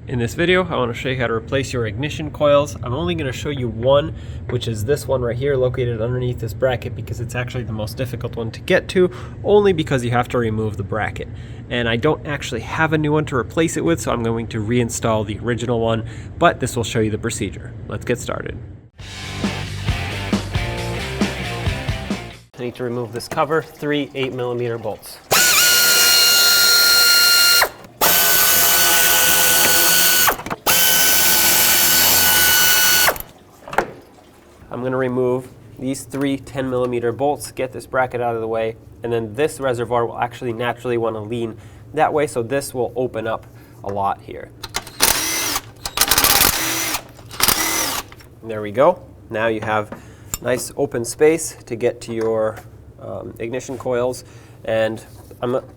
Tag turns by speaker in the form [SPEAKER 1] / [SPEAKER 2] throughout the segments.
[SPEAKER 1] In this video, I want to show you how to replace your ignition coils. I'm only going to show you one, which is this one right here located underneath this bracket, because it's actually the most difficult one to get to, only because you have to remove the bracket. And I don't actually have a new one to replace it with, so I'm going to reinstall the original one, but this will show you the procedure. Let's get started. I need to remove this cover, 3 8mm bolts. I'm going to remove these 3 10mm bolts, get this bracket out of the way, and then this reservoir will actually naturally want to lean that way, so this will open up a lot here. And there we go. Now you have nice open space to get to your ignition coils, and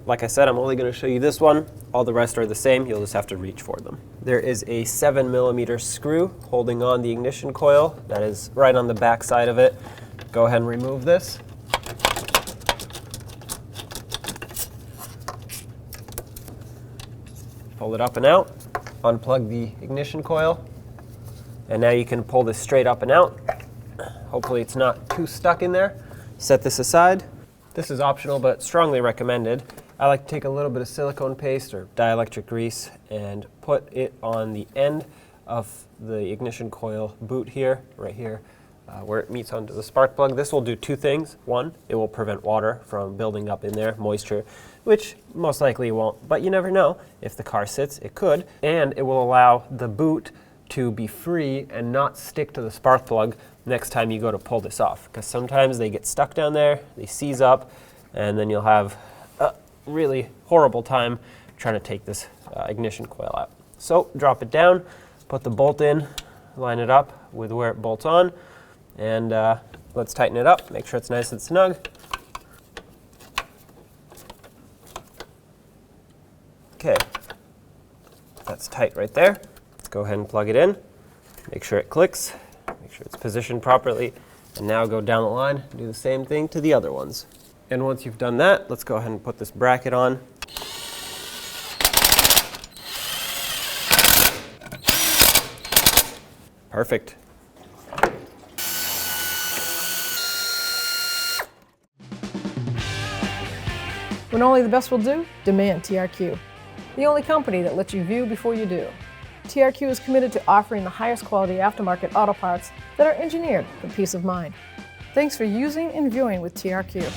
[SPEAKER 1] like I said, I'm only going to show you this one. All the rest are the same. You'll just have to reach for them. There is a 7mm screw holding on the ignition coil that is right on the back side of it. Go ahead and remove this. Pull it up and out. Unplug the ignition coil. And now you can pull this straight up and out. Hopefully it's not too stuck in there. Set this aside. This is optional, but strongly recommended. I like to take a little bit of silicone paste or dielectric grease and put it on the end of the ignition coil boot here, right here, where it meets onto the spark plug. This will do two things. One, it will prevent water from building up in there, moisture, which most likely won't, but you never know. If the car sits, it could. And it will allow the boot to be free and not stick to the spark plug next time you go to pull this off, because sometimes they get stuck down there, they seize up, and then you'll have a really horrible time trying to take this ignition coil out. So drop it down, put the bolt in, line it up with where it bolts on, and let's tighten it up, make sure it's nice and snug. Okay, that's tight right there. Let's go ahead and plug it in, make sure it clicks, make sure it's positioned properly, and now go down the line and do the same thing to the other ones. And once you've done that, let's go ahead and put this bracket on. Perfect.
[SPEAKER 2] When only the best will do, demand TRQ. The only company that lets you view before you do. TRQ is committed to offering the highest quality aftermarket auto parts that are engineered for peace of mind. Thanks for using and viewing with TRQ.